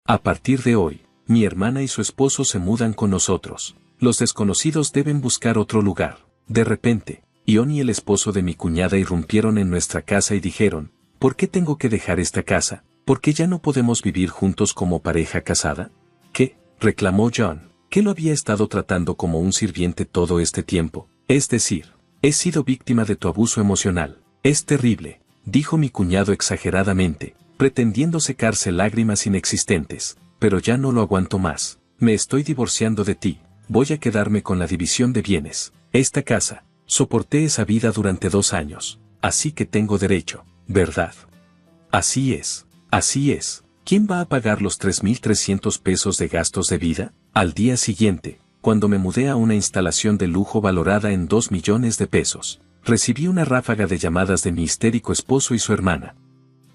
A partir de hoy, mi hermana y su esposo se mudan con nosotros. Los desconocidos deben buscar otro lugar. De repente, Ion y el esposo de mi cuñada irrumpieron en nuestra casa y dijeron, ¿por qué tengo que dejar esta casa? ¿Por qué ya no podemos vivir juntos como pareja casada? ¿Qué? Reclamó John, que lo había estado tratando como un sirviente todo este tiempo. Es decir, he sido víctima de tu abuso emocional. Es terrible, dijo mi cuñado exageradamente, pretendiendo secarse lágrimas inexistentes. Pero ya no lo aguanto más. Me estoy divorciando de ti. Voy a quedarme con la división de bienes. Esta casa. Soporté esa vida durante 2 años. Así que tengo derecho, ¿verdad? Así es. Así es. ¿Quién va a pagar los 3.300 pesos de gastos de vida? Al día siguiente, cuando me mudé a una instalación de lujo valorada en 2 millones de pesos, recibí una ráfaga de llamadas de mi histérico esposo y su hermana.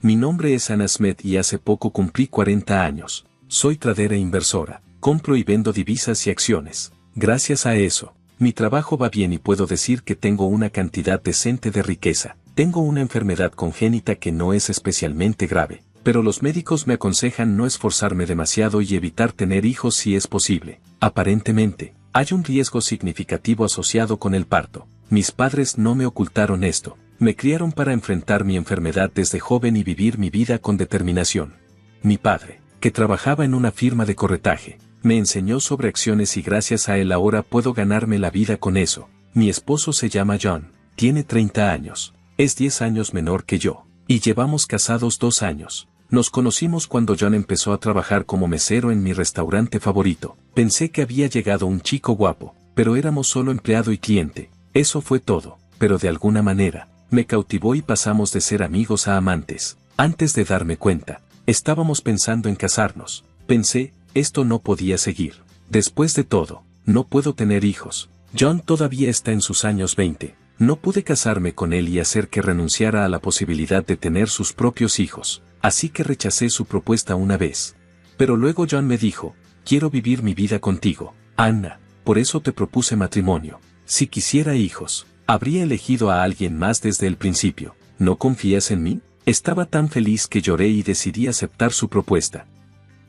Mi nombre es Anna Smith y hace poco cumplí 40 años. Soy tradera e inversora. Compro y vendo divisas y acciones. Gracias a eso, mi trabajo va bien y puedo decir que tengo una cantidad decente de riqueza. Tengo una enfermedad congénita que no es especialmente grave, pero los médicos me aconsejan no esforzarme demasiado y evitar tener hijos si es posible. Aparentemente, hay un riesgo significativo asociado con el parto. Mis padres no me ocultaron esto. Me criaron para enfrentar mi enfermedad desde joven y vivir mi vida con determinación. Mi padre, que trabajaba en una firma de corretaje, me enseñó sobre acciones y gracias a él ahora puedo ganarme la vida con eso. Mi esposo se llama John, tiene 30 años, es 10 años menor que yo, y llevamos casados 2 años. Nos conocimos cuando John empezó a trabajar como mesero en mi restaurante favorito. Pensé que había llegado un chico guapo, pero éramos solo empleado y cliente. Eso fue todo, pero de alguna manera, me cautivó y pasamos de ser amigos a amantes. Antes de darme cuenta, estábamos pensando en casarnos. Pensé, esto no podía seguir. Después de todo, no puedo tener hijos. John todavía está en sus años 20. No pude casarme con él y hacer que renunciara a la posibilidad de tener sus propios hijos. Así que rechacé su propuesta una vez. Pero luego John me dijo, quiero vivir mi vida contigo, Anna, por eso te propuse matrimonio. Si quisiera hijos, habría elegido a alguien más desde el principio. ¿No confías en mí? Estaba tan feliz que lloré y decidí aceptar su propuesta.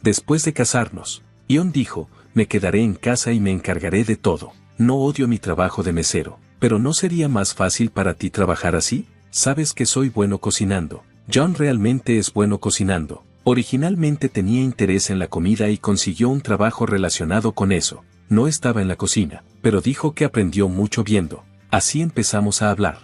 Después de casarnos, Ion dijo, me quedaré en casa y me encargaré de todo. No odio mi trabajo de mesero, pero ¿no sería más fácil para ti trabajar así? Sabes que soy bueno cocinando. John realmente es bueno cocinando. Originalmente tenía interés en la comida y consiguió un trabajo relacionado con eso. No estaba en la cocina, pero dijo que aprendió mucho viendo. Así empezamos a hablar.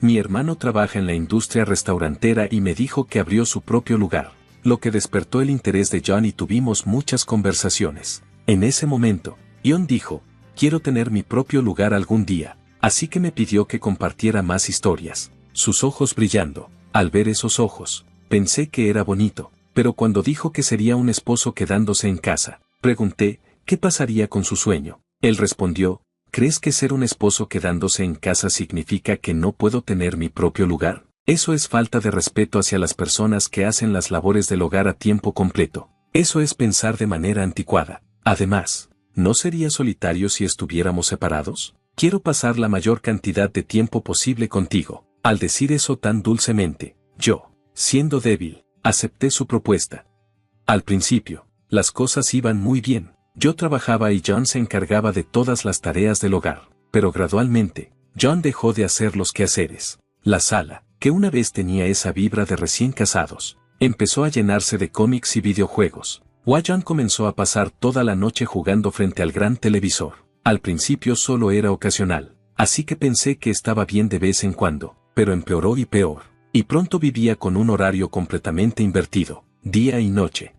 Mi hermano trabaja en la industria restaurantera y me dijo que abrió su propio lugar, lo que despertó el interés de John y tuvimos muchas conversaciones. En ese momento, Ion dijo, quiero tener mi propio lugar algún día, así que me pidió que compartiera más historias. Sus ojos brillando. Al ver esos ojos, pensé que era bonito, pero cuando dijo que sería un esposo quedándose en casa, pregunté, ¿qué pasaría con su sueño? Él respondió, ¿crees que ser un esposo quedándose en casa significa que no puedo tener mi propio lugar? Eso es falta de respeto hacia las personas que hacen las labores del hogar a tiempo completo. Eso es pensar de manera anticuada. Además, ¿no sería solitario si estuviéramos separados? Quiero pasar la mayor cantidad de tiempo posible contigo. Al decir eso tan dulcemente, yo, siendo débil, acepté su propuesta. Al principio, las cosas iban muy bien. Yo trabajaba y John se encargaba de todas las tareas del hogar, pero gradualmente, John dejó de hacer los quehaceres. La sala, que una vez tenía esa vibra de recién casados, empezó a llenarse de cómics y videojuegos. John comenzó a pasar toda la noche jugando frente al gran televisor. Al principio solo era ocasional, así que pensé que estaba bien de vez en cuando. Pero empeoró y peor, y pronto vivía con un horario completamente invertido, día y noche.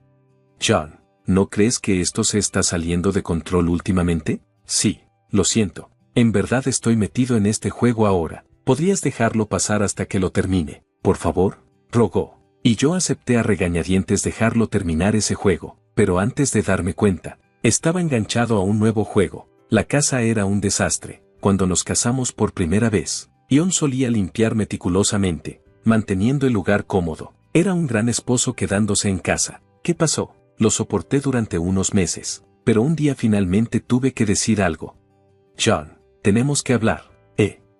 John, ¿no crees que esto se está saliendo de control últimamente? Sí, lo siento, en verdad estoy metido en este juego ahora. ¿Podrías dejarlo pasar hasta que lo termine, por favor? Rogó. Y yo acepté a regañadientes dejarlo terminar ese juego, pero antes de darme cuenta, estaba enganchado a un nuevo juego. La casa era un desastre. Cuando nos casamos por primera vez, Ion solía limpiar meticulosamente, manteniendo el lugar cómodo. Era un gran esposo quedándose en casa. ¿Qué pasó? Lo soporté durante unos meses, pero un día finalmente tuve que decir algo. John, tenemos que hablar.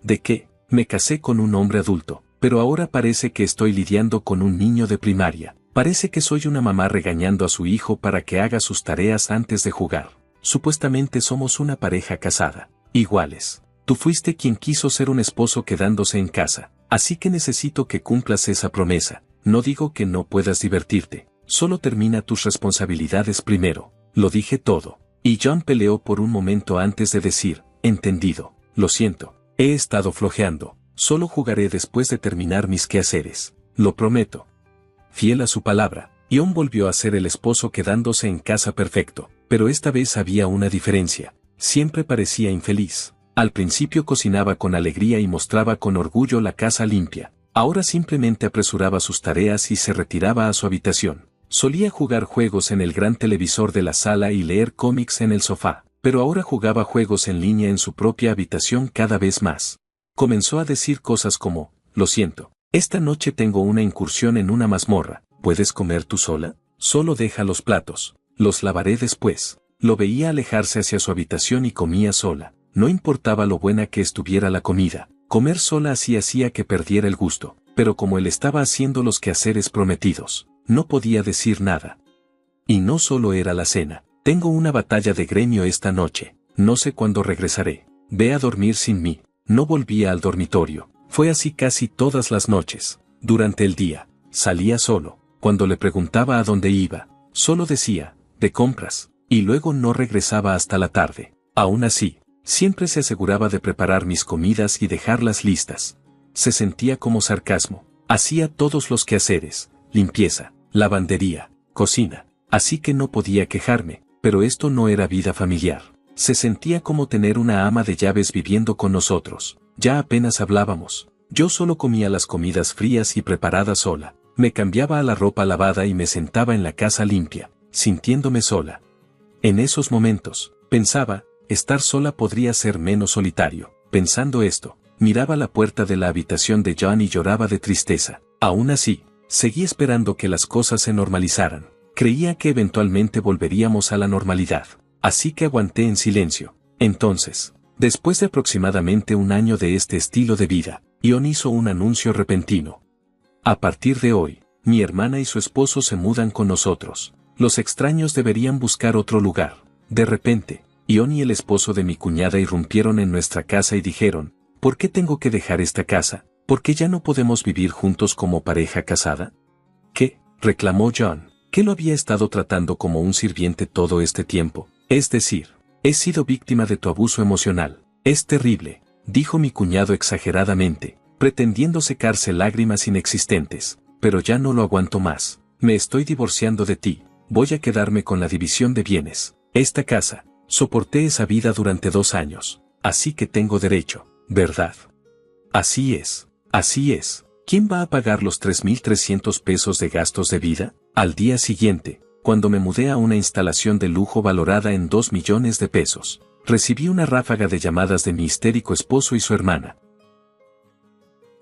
¿De qué? Me casé con un hombre adulto, pero ahora parece que estoy lidiando con un niño de primaria. Parece que soy una mamá regañando a su hijo para que haga sus tareas antes de jugar. Supuestamente somos una pareja casada. Iguales. Tú fuiste quien quiso ser un esposo quedándose en casa. Así que necesito que cumplas esa promesa. No digo que no puedas divertirte. Solo termina tus responsabilidades primero. Lo dije todo. Y John peleó por un momento antes de decir, entendido. Lo siento. He estado flojeando. Solo jugaré después de terminar mis quehaceres. Lo prometo. Fiel a su palabra, Ion volvió a ser el esposo quedándose en casa perfecto, pero esta vez había una diferencia. Siempre parecía infeliz. Al principio cocinaba con alegría y mostraba con orgullo la casa limpia. Ahora simplemente apresuraba sus tareas y se retiraba a su habitación. Solía jugar juegos en el gran televisor de la sala y leer cómics en el sofá, pero ahora jugaba juegos en línea en su propia habitación cada vez más. Comenzó a decir cosas como, lo siento. Esta noche tengo una incursión en una mazmorra. ¿Puedes comer tú sola? Solo deja los platos. Los lavaré después. Lo veía alejarse hacia su habitación y comía sola. No importaba lo buena que estuviera la comida. Comer sola así hacía que perdiera el gusto. Pero como él estaba haciendo los quehaceres prometidos, no podía decir nada. Y no solo era la cena. Tengo una batalla de gremio esta noche. No sé cuándo regresaré. Ve a dormir sin mí. No volvía al dormitorio. Fue así casi todas las noches. Durante el día, salía solo. Cuando le preguntaba a dónde iba, solo decía, de compras, y luego no regresaba hasta la tarde. Aún así, siempre se aseguraba de preparar mis comidas y dejarlas listas. Se sentía como sarcasmo. Hacía todos los quehaceres, limpieza, lavandería, cocina. Así que no podía quejarme, pero esto no era vida familiar. Se sentía como tener una ama de llaves viviendo con nosotros. Ya apenas hablábamos. Yo solo comía las comidas frías y preparadas sola. Me cambiaba a la ropa lavada y me sentaba en la casa limpia, sintiéndome sola. En esos momentos, pensaba, estar sola podría ser menos solitario. Pensando esto, miraba la puerta de la habitación de John y lloraba de tristeza. Aún así, seguí esperando que las cosas se normalizaran. Creía que eventualmente volveríamos a la normalidad. Así que aguanté en silencio. Entonces, después de aproximadamente un año de este estilo de vida, Ion hizo un anuncio repentino. A partir de hoy, mi hermana y su esposo se mudan con nosotros. Los extraños deberían buscar otro lugar. De repente, Ion y el esposo de mi cuñada irrumpieron en nuestra casa y dijeron, ¿por qué tengo que dejar esta casa? ¿Por qué ya no podemos vivir juntos como pareja casada? ¿Qué? Reclamó John, que lo había estado tratando como un sirviente todo este tiempo. Es decir, he sido víctima de tu abuso emocional. Es terrible, dijo mi cuñado exageradamente, pretendiendo secarse lágrimas inexistentes. Pero ya no lo aguanto más. Me estoy divorciando de ti. Voy a quedarme con la división de bienes. Esta casa. Soporté esa vida durante 2 años. Así que tengo derecho, ¿verdad? Así es. Así es. ¿Quién va a pagar los 3.300 pesos de gastos de vida? Al día siguiente, cuando me mudé a una instalación de lujo valorada en 2 millones de pesos, recibí una ráfaga de llamadas de mi histérico esposo y su hermana.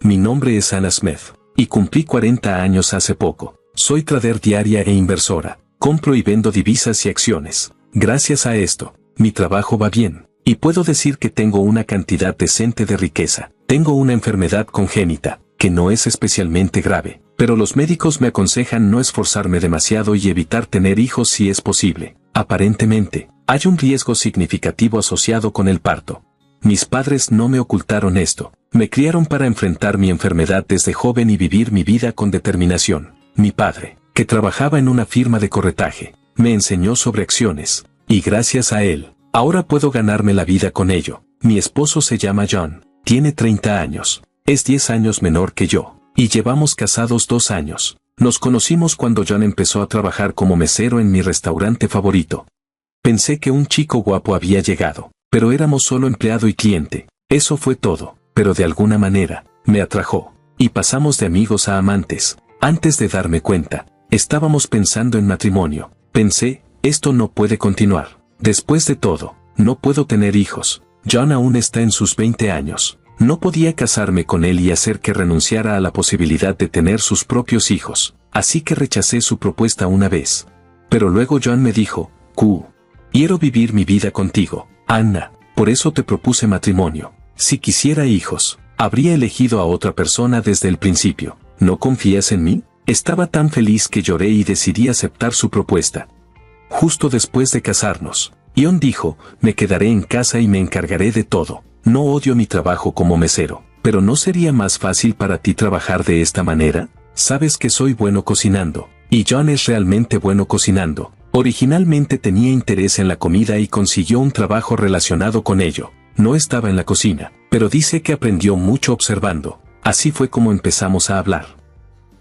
Mi nombre es Anna Smith, y cumplí 40 años hace poco. Soy trader diaria e inversora. Compro y vendo divisas y acciones. Gracias a esto, mi trabajo va bien, y puedo decir que tengo una cantidad decente de riqueza. Tengo una enfermedad congénita, que no es especialmente grave, pero los médicos me aconsejan no esforzarme demasiado y evitar tener hijos si es posible. Aparentemente, hay un riesgo significativo asociado con el parto. Mis padres no me ocultaron esto. Me criaron para enfrentar mi enfermedad desde joven y vivir mi vida con determinación. Mi padre, que trabajaba en una firma de corretaje, me enseñó sobre acciones, y gracias a él, ahora puedo ganarme la vida con ello. Mi esposo se llama John, tiene 30 años, es 10 años menor que yo, y llevamos casados 2 años. Nos conocimos cuando John empezó a trabajar como mesero en mi restaurante favorito. Pensé que un chico guapo había llegado, pero éramos solo empleado y cliente. Eso fue todo, pero de alguna manera, me atrajo, y pasamos de amigos a amantes. Antes de darme cuenta, estábamos pensando en matrimonio. Pensé, esto no puede continuar. Después de todo, no puedo tener hijos. John aún está en sus 20 años. No podía casarme con él y hacer que renunciara a la posibilidad de tener sus propios hijos. Así que rechacé su propuesta una vez. Pero luego John me dijo, quiero vivir mi vida contigo, Anna. Por eso te propuse matrimonio. Si quisiera hijos, habría elegido a otra persona desde el principio. ¿No confías en mí? Estaba tan feliz que lloré y decidí aceptar su propuesta. Justo después de casarnos, Ion dijo, me quedaré en casa y me encargaré de todo. No odio mi trabajo como mesero, pero ¿no sería más fácil para ti trabajar de esta manera? Sabes que soy bueno cocinando, y John es realmente bueno cocinando. Originalmente tenía interés en la comida y consiguió un trabajo relacionado con ello. No estaba en la cocina, pero dice que aprendió mucho observando. Así fue como empezamos a hablar.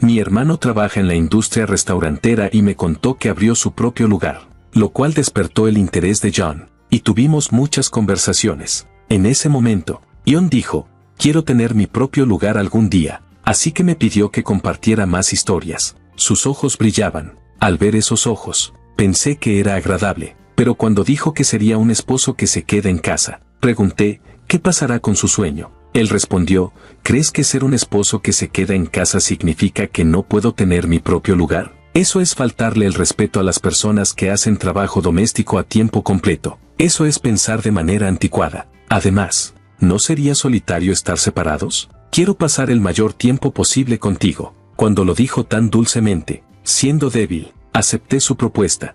Mi hermano trabaja en la industria restaurantera y me contó que abrió su propio lugar, lo cual despertó el interés de John, y tuvimos muchas conversaciones. En ese momento, Ion dijo, quiero tener mi propio lugar algún día, así que me pidió que compartiera más historias. Sus ojos brillaban. Al ver esos ojos, pensé que era agradable, pero cuando dijo que sería un esposo que se queda en casa, pregunté, ¿qué pasará con su sueño? Él respondió, ¿crees que ser un esposo que se queda en casa significa que no puedo tener mi propio lugar? Eso es faltarle el respeto a las personas que hacen trabajo doméstico a tiempo completo. Eso es pensar de manera anticuada. Además, ¿no sería solitario estar separados? Quiero pasar el mayor tiempo posible contigo. Cuando lo dijo tan dulcemente, siendo débil, acepté su propuesta.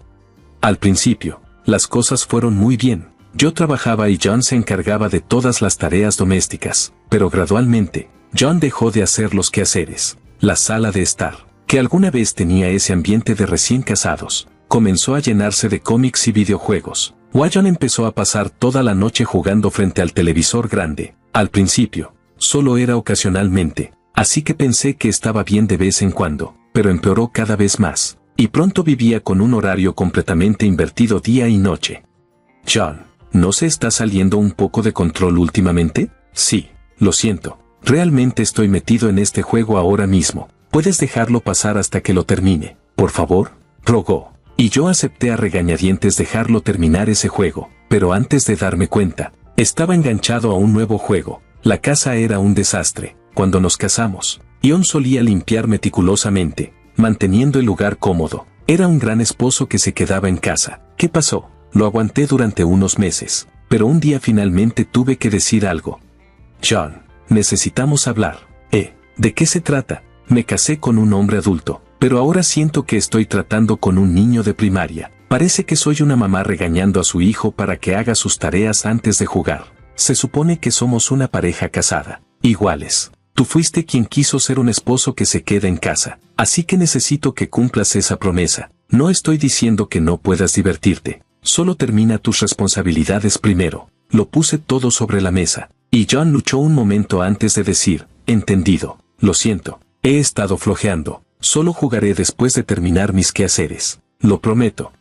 Al principio, las cosas fueron muy bien. Yo trabajaba y John se encargaba de todas las tareas domésticas, pero gradualmente, John dejó de hacer los quehaceres. La sala de estar, que alguna vez tenía ese ambiente de recién casados, comenzó a llenarse de cómics y videojuegos. John empezó a pasar toda la noche jugando frente al televisor grande. Al principio, solo era ocasionalmente, así que pensé que estaba bien de vez en cuando, pero empeoró cada vez más, y pronto vivía con un horario completamente invertido día y noche. John, ¿no se está saliendo un poco de control últimamente? Sí, lo siento. Realmente estoy metido en este juego ahora mismo. ¿Puedes dejarlo pasar hasta que lo termine, por favor? Rogó. Y yo acepté a regañadientes dejarlo terminar ese juego, pero antes de darme cuenta, estaba enganchado a un nuevo juego. La casa era un desastre. Cuando nos casamos, Ion solía limpiar meticulosamente, manteniendo el lugar cómodo. Era un gran esposo que se quedaba en casa. ¿Qué pasó? Lo aguanté durante unos meses, pero un día finalmente tuve que decir algo. John, necesitamos hablar. ¿De qué se trata? Me casé con un hombre adulto, pero ahora siento que estoy tratando con un niño de primaria. Parece que soy una mamá regañando a su hijo para que haga sus tareas antes de jugar. Se supone que somos una pareja casada, iguales. Tú fuiste quien quiso ser un esposo que se queda en casa, así que necesito que cumplas esa promesa. No estoy diciendo que no puedas divertirte. Solo termina tus responsabilidades primero. Lo puse todo sobre la mesa, y John luchó un momento antes de decir, entendido, lo siento, he estado flojeando, solo jugaré después de terminar mis quehaceres, lo prometo.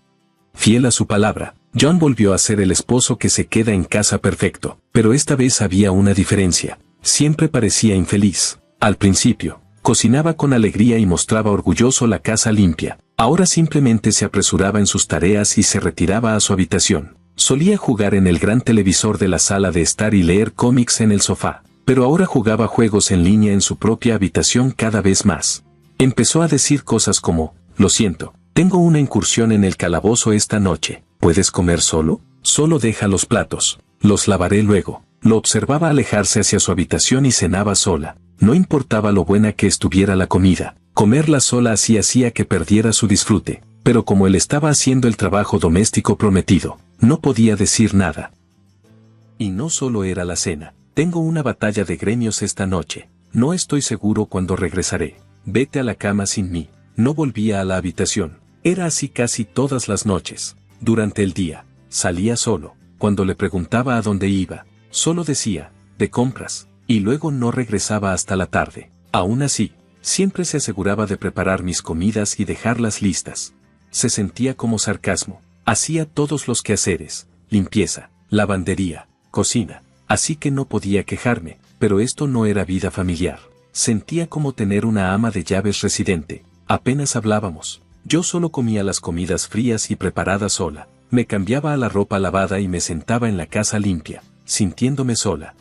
Fiel a su palabra, John volvió a ser el esposo que se queda en casa perfecto, pero esta vez había una diferencia. Siempre parecía infeliz. Al principio, cocinaba con alegría y mostraba orgulloso la casa limpia. Ahora simplemente se apresuraba en sus tareas y se retiraba a su habitación. Solía jugar en el gran televisor de la sala de estar y leer cómics en el sofá, pero ahora jugaba juegos en línea en su propia habitación cada vez más. Empezó a decir cosas como, lo siento, tengo una incursión en el calabozo esta noche, ¿puedes comer solo? Solo deja los platos, los lavaré luego. Lo observaba alejarse hacia su habitación y cenaba sola. No importaba lo buena que estuviera la comida, comerla sola así hacía que perdiera su disfrute, pero como él estaba haciendo el trabajo doméstico prometido, no podía decir nada. Y no solo era la cena, tengo una batalla de gremios esta noche, no estoy seguro cuándo regresaré, vete a la cama sin mí. No volvía a la habitación, era así casi todas las noches. Durante el día, salía solo, cuando le preguntaba a dónde iba, solo decía, de compras, y luego no regresaba hasta la tarde. Aún así, siempre se aseguraba de preparar mis comidas y dejarlas listas. Se sentía como sarcasmo. Hacía todos los quehaceres, limpieza, lavandería, cocina, así que no podía quejarme, pero esto no era vida familiar. Sentía como tener una ama de llaves residente. Apenas hablábamos. Yo solo comía las comidas frías y preparadas sola. Me cambiaba a la ropa lavada y me sentaba en la casa limpia, sintiéndome sola.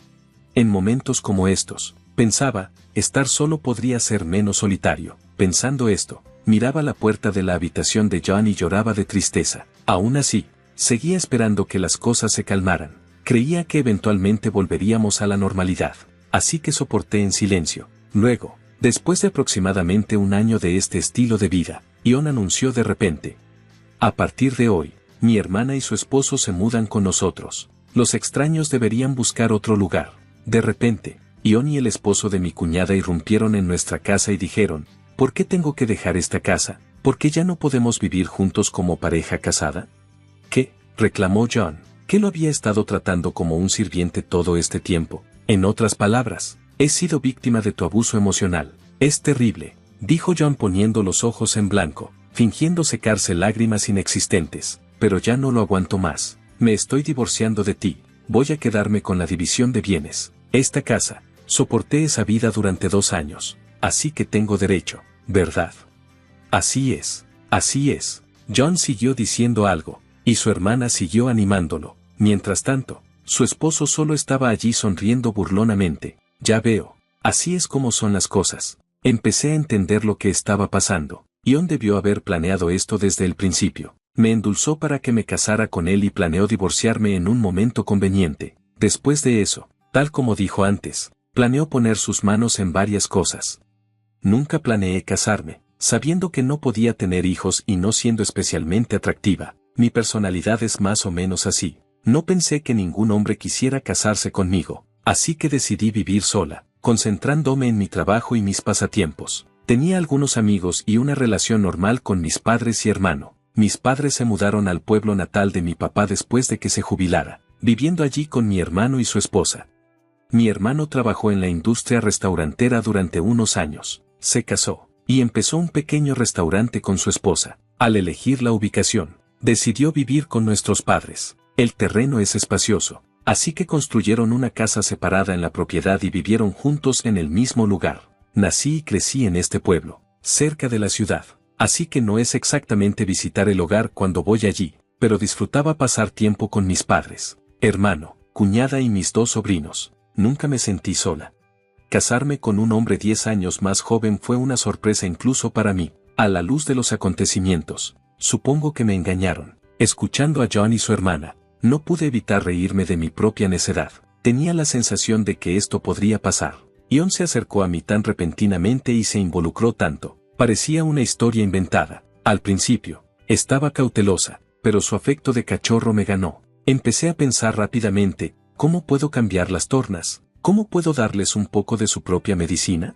En momentos como estos, pensaba, estar solo podría ser menos solitario. Pensando esto, miraba la puerta de la habitación de John y lloraba de tristeza. Aún así, seguía esperando que las cosas se calmaran. Creía que eventualmente volveríamos a la normalidad. Así que soporté en silencio. Luego, Después de aproximadamente un año de este estilo de vida, Ion anunció de repente: a partir de hoy, mi hermana y su esposo se mudan con nosotros. Los extraños deberían buscar otro lugar. De repente, Ion y el esposo de mi cuñada irrumpieron en nuestra casa y dijeron: ¿por qué tengo que dejar esta casa? ¿Por qué ya no podemos vivir juntos como pareja casada? ¿Qué?, reclamó John, que lo había estado tratando como un sirviente todo este tiempo. En otras palabras, he sido víctima de tu abuso emocional. Es terrible, dijo John poniendo los ojos en blanco, fingiendo secarse lágrimas inexistentes. Pero ya no lo aguanto más. Me estoy divorciando de ti. Voy a quedarme con la división de bienes. Esta casa. Soporté esa vida durante 2 años. Así que tengo derecho, ¿verdad? Así es. Así es. John siguió diciendo algo, y su hermana siguió animándolo. Mientras tanto, su esposo solo estaba allí sonriendo burlonamente. Ya veo. Así es como son las cosas. Empecé a entender lo que estaba pasando. Ion debió haber planeado esto desde el principio. Me endulzó para que me casara con él y planeó divorciarme en un momento conveniente. Después de eso, tal como dijo antes, planeó poner sus manos en varias cosas. Nunca planeé casarme, sabiendo que no podía tener hijos y no siendo especialmente atractiva. Mi personalidad es más o menos así. No pensé que ningún hombre quisiera casarse conmigo, así que decidí vivir sola, concentrándome en mi trabajo y mis pasatiempos. Tenía algunos amigos y una relación normal con mis padres y hermano. Mis padres se mudaron al pueblo natal de mi papá después de que se jubilara, viviendo allí con mi hermano y su esposa. Mi hermano trabajó en la industria restaurantera durante unos años, se casó, y empezó un pequeño restaurante con su esposa. Al elegir la ubicación, decidió vivir con nuestros padres. El terreno es espacioso, así que construyeron una casa separada en la propiedad y vivieron juntos en el mismo lugar. Nací y crecí en este pueblo, cerca de la ciudad. Así que no es exactamente visitar el hogar cuando voy allí, pero disfrutaba pasar tiempo con mis padres, hermano, cuñada y mis 2 sobrinos. Nunca me sentí sola. Casarme con un hombre 10 años más joven fue una sorpresa incluso para mí. A la luz de los acontecimientos, supongo que me engañaron. Escuchando a John y su hermana, no pude evitar reírme de mi propia necedad. Tenía la sensación de que esto podría pasar. Ion se acercó a mí tan repentinamente y se involucró tanto. Parecía una historia inventada. Al principio, estaba cautelosa, pero su afecto de cachorro me ganó. Empecé a pensar rápidamente: ¿cómo puedo cambiar las tornas? ¿Cómo puedo darles un poco de su propia medicina?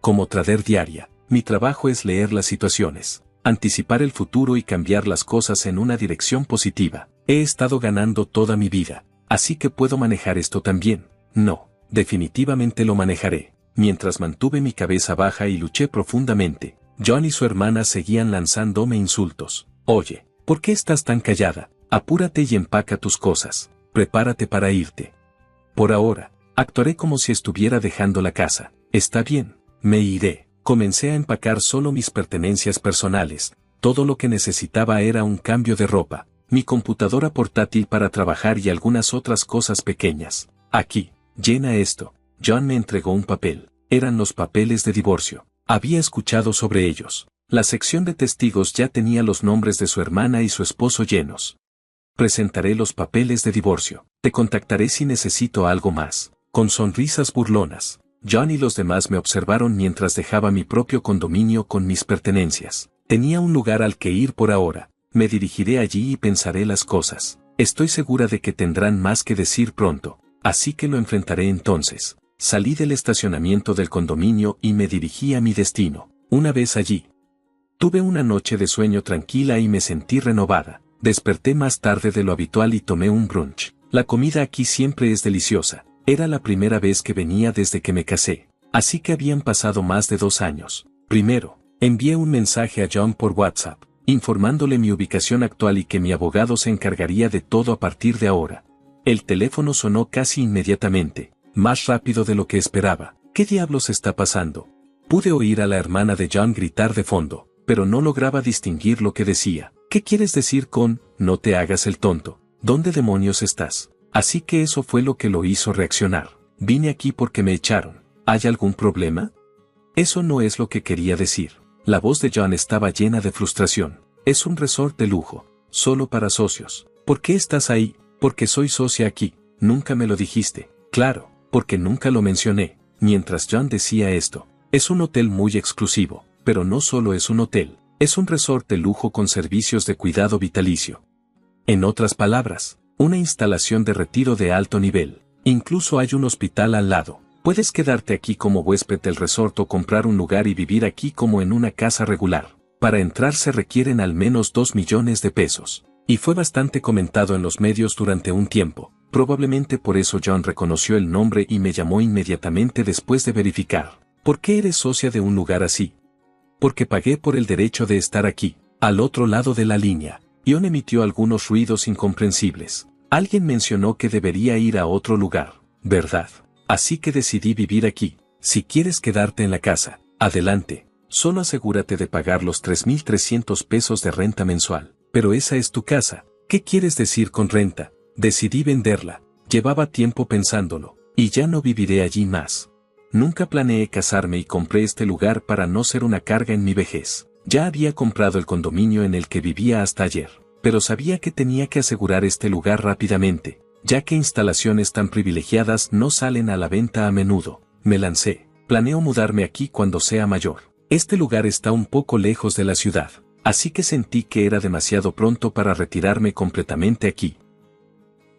Como trader diaria, mi trabajo es leer las situaciones, anticipar el futuro y cambiar las cosas en una dirección positiva. He estado ganando toda mi vida, así que puedo manejar esto también. No, definitivamente lo manejaré. Mientras mantuve mi cabeza baja y luché profundamente, John y su hermana seguían lanzándome insultos. Oye, ¿por qué estás tan callada? Apúrate y empaca tus cosas. Prepárate para irte. Por ahora, actuaré como si estuviera dejando la casa. Está bien, me iré. Comencé a empacar solo mis pertenencias personales. Todo lo que necesitaba era un cambio de ropa, mi computadora portátil para trabajar y algunas otras cosas pequeñas. Aquí, llena esto. John me entregó un papel. Eran los papeles de divorcio. Había escuchado sobre ellos. La sección de testigos ya tenía los nombres de su hermana y su esposo llenos. Presentaré los papeles de divorcio. Te contactaré si necesito algo más. Con sonrisas burlonas, John y los demás me observaron mientras dejaba mi propio condominio con mis pertenencias. Tenía un lugar al que ir por ahora. Me dirigiré allí y pensaré las cosas. Estoy segura de que tendrán más que decir pronto. Así que lo enfrentaré entonces. Salí del estacionamiento del condominio y me dirigí a mi destino. Una vez allí, tuve una noche de sueño tranquila y me sentí renovada. Desperté más tarde de lo habitual y tomé un brunch. La comida aquí siempre es deliciosa. Era la primera vez que venía desde que me casé. Así que habían pasado más de 2 años. Primero, envié un mensaje a John por WhatsApp, informándole mi ubicación actual y que mi abogado se encargaría de todo a partir de ahora. El teléfono sonó casi inmediatamente, más rápido de lo que esperaba. ¿Qué diablos está pasando? Pude oír a la hermana de John gritar de fondo, pero no lograba distinguir lo que decía. ¿Qué quieres decir con, no te hagas el tonto? ¿Dónde demonios estás? Así que eso fue lo que lo hizo reaccionar. Vine aquí porque me echaron. ¿Hay algún problema? Eso no es lo que quería decir. La voz de John estaba llena de frustración. Es un resort de lujo, solo para socios. ¿Por qué estás ahí? Porque soy socia aquí. Nunca me lo dijiste. Claro, porque nunca lo mencioné. Mientras John decía esto, Es un hotel muy exclusivo, pero no solo es un hotel, es un resort de lujo con servicios de cuidado vitalicio. En otras palabras, una instalación de retiro de alto nivel. Incluso hay un hospital al lado. Puedes quedarte aquí como huésped del resort o comprar un lugar y vivir aquí como en una casa regular. Para entrar se requieren al menos 2 millones de pesos. Y fue bastante comentado en los medios durante un tiempo. Probablemente por eso John reconoció el nombre y me llamó inmediatamente después de verificar. ¿Por qué eres socia de un lugar así? Porque pagué por el derecho de estar aquí, al otro lado de la línea. John emitió algunos ruidos incomprensibles. Alguien mencionó que debería ir a otro lugar, ¿verdad? Así que decidí vivir aquí. Si quieres quedarte en la casa, adelante. Solo asegúrate de pagar los 3.300 pesos de renta mensual. Pero esa es tu casa. ¿Qué quieres decir con renta? Decidí venderla. Llevaba tiempo pensándolo, y ya no viviré allí más. Nunca planeé casarme y compré este lugar para no ser una carga en mi vejez. Ya había comprado el condominio en el que vivía hasta ayer, pero sabía que tenía que asegurar este lugar rápidamente, ya que instalaciones tan privilegiadas no salen a la venta a menudo. Me lancé. Planeo mudarme aquí cuando sea mayor. Este lugar está un poco lejos de la ciudad, así que sentí que era demasiado pronto para retirarme completamente aquí.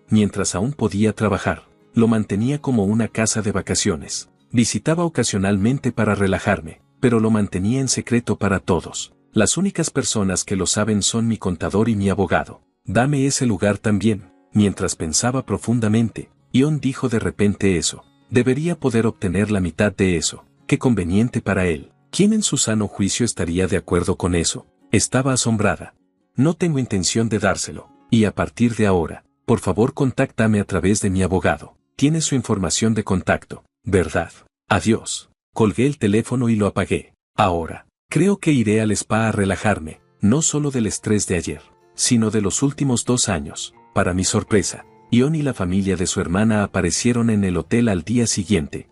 Mientras aún podía trabajar, lo mantenía como una casa de vacaciones. Visitaba ocasionalmente para relajarme, pero lo mantenía en secreto para todos. Las únicas personas que lo saben son mi contador y mi abogado. Dame ese lugar también. Mientras pensaba profundamente, John dijo de repente eso. Debería poder obtener la mitad de eso. Qué conveniente para él. ¿Quién en su sano juicio estaría de acuerdo con eso? Estaba asombrada. No tengo intención de dárselo. Y a partir de ahora, por favor contáctame a través de mi abogado. Tiene su información de contacto, ¿verdad? Adiós. Colgué el teléfono y lo apagué. Ahora, creo que iré al spa a relajarme, no solo del estrés de ayer, sino de los últimos 2 años. Para mi sorpresa, John y la familia de su hermana aparecieron en el hotel al día siguiente.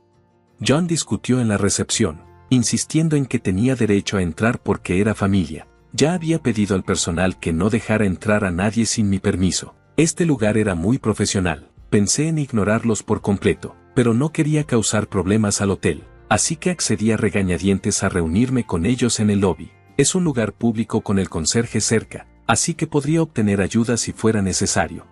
John discutió en la recepción, insistiendo en que tenía derecho a entrar porque era familia. Ya había pedido al personal que no dejara entrar a nadie sin mi permiso. Este lugar era muy profesional. Pensé en ignorarlos por completo, pero no quería causar problemas al hotel, así que accedí a regañadientes a reunirme con ellos en el lobby. Es un lugar público con el conserje cerca, así que podría obtener ayuda si fuera necesario.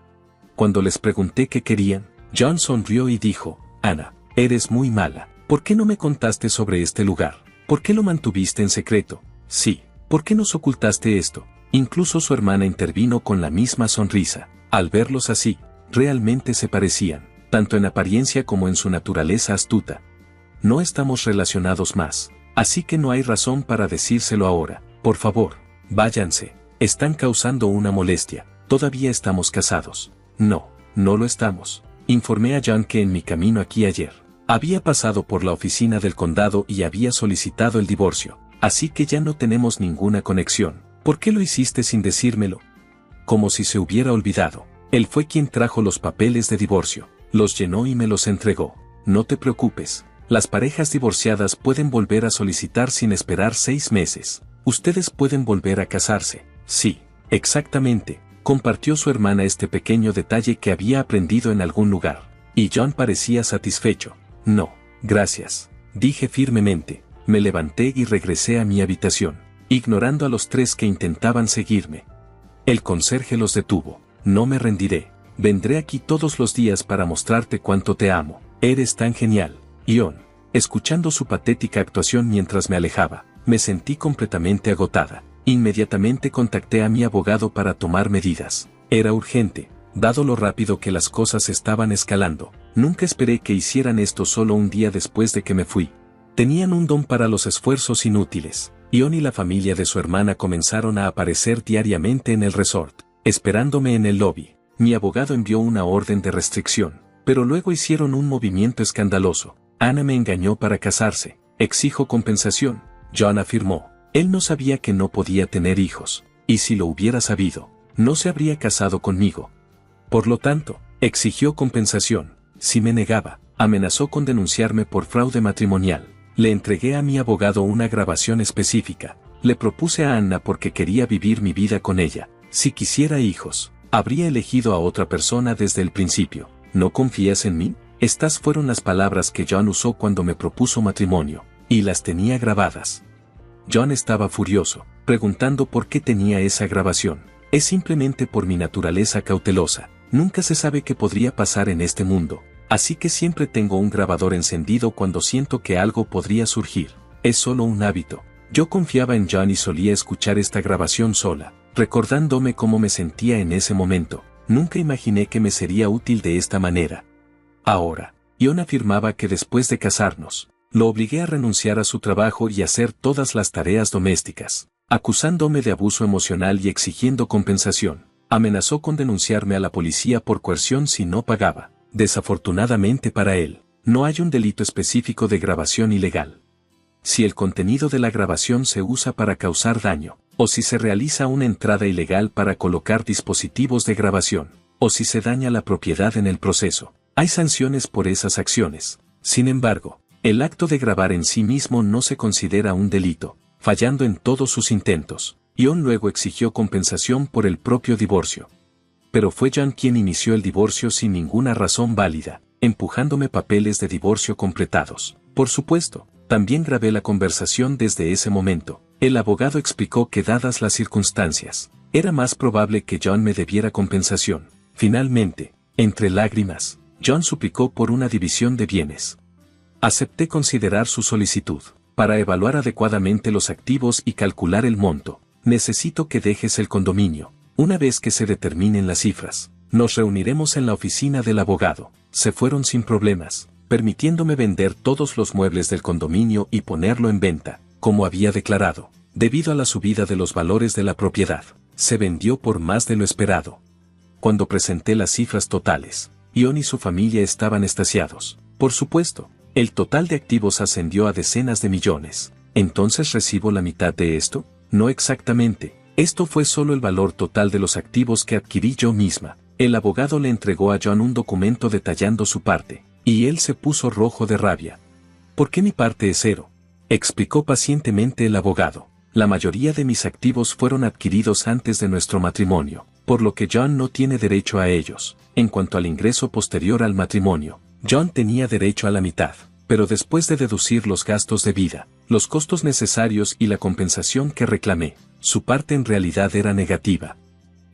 Cuando les pregunté qué querían, John sonrió y dijo, Ana, eres muy mala. ¿Por qué no me contaste sobre este lugar? ¿Por qué lo mantuviste en secreto? Sí, ¿por qué nos ocultaste esto? Incluso su hermana intervino con la misma sonrisa. Al verlos así, realmente se parecían, tanto en apariencia como en su naturaleza astuta. No estamos relacionados más, así que no hay razón para decírselo ahora. Por favor, váyanse. Están causando una molestia. Todavía estamos casados. No, no lo estamos. Informé a John que en mi camino aquí ayer, había pasado por la oficina del condado y había solicitado el divorcio. Así que ya no tenemos ninguna conexión. ¿Por qué lo hiciste sin decírmelo? Como si se hubiera olvidado. Él fue quien trajo los papeles de divorcio, los llenó y me los entregó. No te preocupes. Las parejas divorciadas pueden volver a solicitar sin esperar 6 meses. Ustedes pueden volver a casarse. Sí, exactamente. Compartió su hermana este pequeño detalle que había aprendido en algún lugar. Y John parecía satisfecho. No, gracias. Dije firmemente. Me levanté y regresé a mi habitación, ignorando a los 3 que intentaban seguirme. El conserje los detuvo. No me rendiré. Vendré aquí todos los días para mostrarte cuánto te amo. Eres tan genial. John, escuchando su patética actuación mientras me alejaba, me sentí completamente agotada. Inmediatamente contacté a mi abogado para tomar medidas. Era urgente, dado lo rápido que las cosas estaban escalando. Nunca esperé que hicieran esto solo un día después de que me fui. Tenían un don para los esfuerzos inútiles. John y la familia de su hermana comenzaron a aparecer diariamente en el resort, esperándome en el lobby. Mi abogado envió una orden de restricción, pero luego hicieron un movimiento escandaloso. Ana me engañó para casarse. Exijo compensación, John afirmó. Él no sabía que no podía tener hijos, y si lo hubiera sabido, no se habría casado conmigo. Por lo tanto, exigió compensación. Si me negaba, amenazó con denunciarme por fraude matrimonial. Le entregué a mi abogado una grabación específica. Le propuse a Anna porque quería vivir mi vida con ella. Si quisiera hijos, habría elegido a otra persona desde el principio. ¿No confías en mí? Estas fueron las palabras que John usó cuando me propuso matrimonio. y las tenía grabadas. John estaba furioso, preguntando por qué tenía esa grabación. Es simplemente por mi naturaleza cautelosa. Nunca se sabe qué podría pasar en este mundo, así que siempre tengo un grabador encendido cuando siento que algo podría surgir. Es solo un hábito. Yo confiaba en John y solía escuchar esta grabación sola, recordándome cómo me sentía en ese momento. Nunca imaginé que me sería útil de esta manera. Ahora, John afirmaba que después de casarnos, lo obligué a renunciar a su trabajo y hacer todas las tareas domésticas, acusándome de abuso emocional y exigiendo compensación. Amenazó con denunciarme a la policía por coerción si no pagaba. Desafortunadamente para él, no hay un delito específico de grabación ilegal. Si el contenido de la grabación se usa para causar daño, o si se realiza una entrada ilegal para colocar dispositivos de grabación, o si se daña la propiedad en el proceso, hay sanciones por esas acciones. Sin embargo, el acto de grabar en sí mismo no se considera un delito, fallando en todos sus intentos. John luego exigió compensación por el propio divorcio. Pero fue John quien inició el divorcio sin ninguna razón válida, empujándome papeles de divorcio completados. Por supuesto, también grabé la conversación desde ese momento. El abogado explicó que dadas las circunstancias, era más probable que John me debiera compensación. Finalmente, entre lágrimas, John suplicó por una división de bienes. Acepté considerar su solicitud. Para evaluar adecuadamente los activos y calcular el monto, necesito que dejes el condominio. Una vez que se determinen las cifras, nos reuniremos en la oficina del abogado. Se fueron sin problemas, permitiéndome vender todos los muebles del condominio y ponerlo en venta, como había declarado. Debido a la subida de los valores de la propiedad, se vendió por más de lo esperado. Cuando presenté las cifras totales, John y su familia estaban extasiados. Por supuesto, el total de activos ascendió a decenas de millones. ¿Entonces recibo la mitad de esto? No exactamente. Esto fue solo el valor total de los activos que adquirí yo misma. El abogado le entregó a John un documento detallando su parte, y él se puso rojo de rabia. ¿Por qué mi parte es cero?, explicó pacientemente el abogado. La mayoría de mis activos fueron adquiridos antes de nuestro matrimonio, por lo que John no tiene derecho a ellos. En cuanto al ingreso posterior al matrimonio, John tenía derecho a la mitad, pero después de deducir los gastos de vida, los costos necesarios y la compensación que reclamé, su parte en realidad era negativa.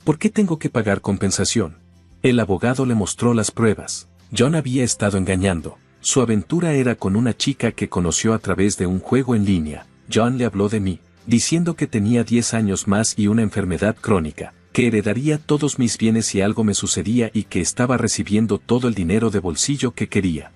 ¿Por qué tengo que pagar compensación? El abogado le mostró las pruebas. John había estado engañando. Su aventura era con una chica que conoció a través de un juego en línea. John le habló de mí, diciendo que tenía 10 años más y una enfermedad crónica, que heredaría todos mis bienes si algo me sucedía y que estaba recibiendo todo el dinero de bolsillo que quería.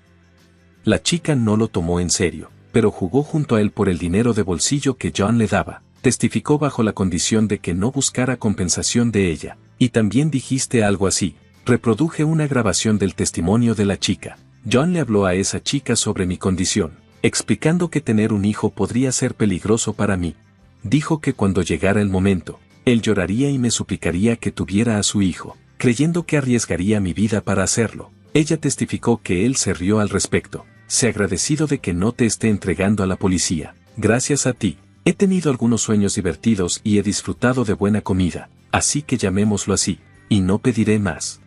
La chica no lo tomó en serio, pero jugó junto a él por el dinero de bolsillo que John le daba. Testificó bajo la condición de que no buscara compensación de ella. Y también dijiste algo así. Reproduje una grabación del testimonio de la chica. John le habló a esa chica sobre mi condición, explicando que tener un hijo podría ser peligroso para mí. Dijo que cuando llegara el momento, él lloraría y me suplicaría que tuviera a su hijo, creyendo que arriesgaría mi vida para hacerlo. Ella testificó que él se rió al respecto. Sé agradecido de que no te esté entregando a la policía. Gracias a ti, he tenido algunos sueños divertidos y he disfrutado de buena comida, así que llamémoslo así, y no pediré más.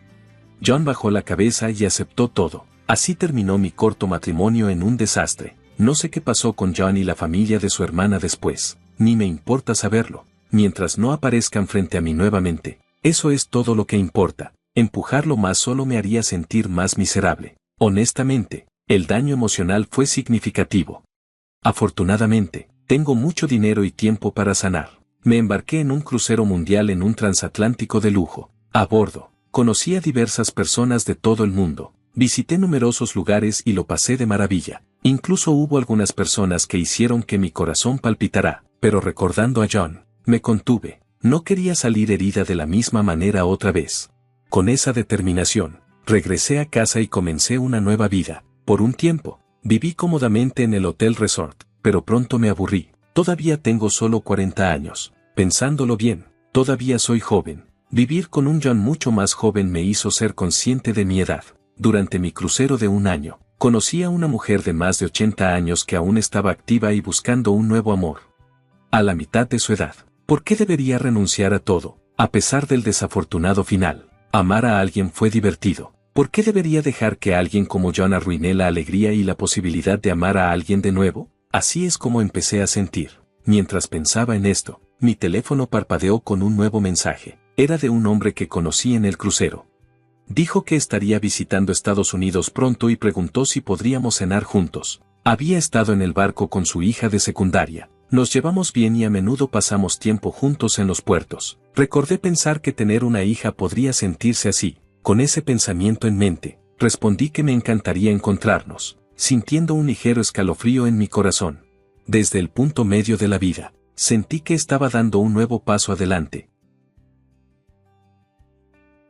John bajó la cabeza y aceptó todo. Así terminó mi corto matrimonio en un desastre. No sé qué pasó con John y la familia de su hermana después, ni me importa saberlo, mientras no aparezcan frente a mí nuevamente. Eso es todo lo que importa. Empujarlo más solo me haría sentir más miserable. Honestamente, el daño emocional fue significativo. Afortunadamente, tengo mucho dinero y tiempo para sanar. Me embarqué en un crucero mundial en un transatlántico de lujo. A bordo, conocí a diversas personas de todo el mundo. Visité numerosos lugares y lo pasé de maravilla. Incluso hubo algunas personas que hicieron que mi corazón palpitara, pero recordando a John, me contuve. No quería salir herida de la misma manera otra vez. Con esa determinación, regresé a casa y comencé una nueva vida. Por un tiempo, viví cómodamente en el Hotel Resort, pero pronto me aburrí. Todavía tengo solo 40 años. Pensándolo bien, todavía soy joven. Vivir con un John mucho más joven me hizo ser consciente de mi edad. Durante mi crucero de un año, conocí a una mujer de más de 80 años que aún estaba activa y buscando un nuevo amor. A la mitad de su edad, ¿por qué debería renunciar a todo, a pesar del desafortunado final? Amar a alguien fue divertido. ¿Por qué debería dejar que alguien como John arruine la alegría y la posibilidad de amar a alguien de nuevo? Así es como empecé a sentir. Mientras pensaba en esto, mi teléfono parpadeó con un nuevo mensaje. Era de un hombre que conocí en el crucero. Dijo que estaría visitando Estados Unidos pronto y preguntó si podríamos cenar juntos. Había estado en el barco con su hija de secundaria. Nos llevamos bien y a menudo pasamos tiempo juntos en los puertos. Recordé pensar que tener una hija podría sentirse así. Con ese pensamiento en mente, respondí que me encantaría encontrarnos, sintiendo un ligero escalofrío en mi corazón. Desde el punto medio de la vida, sentí que estaba dando un nuevo paso adelante,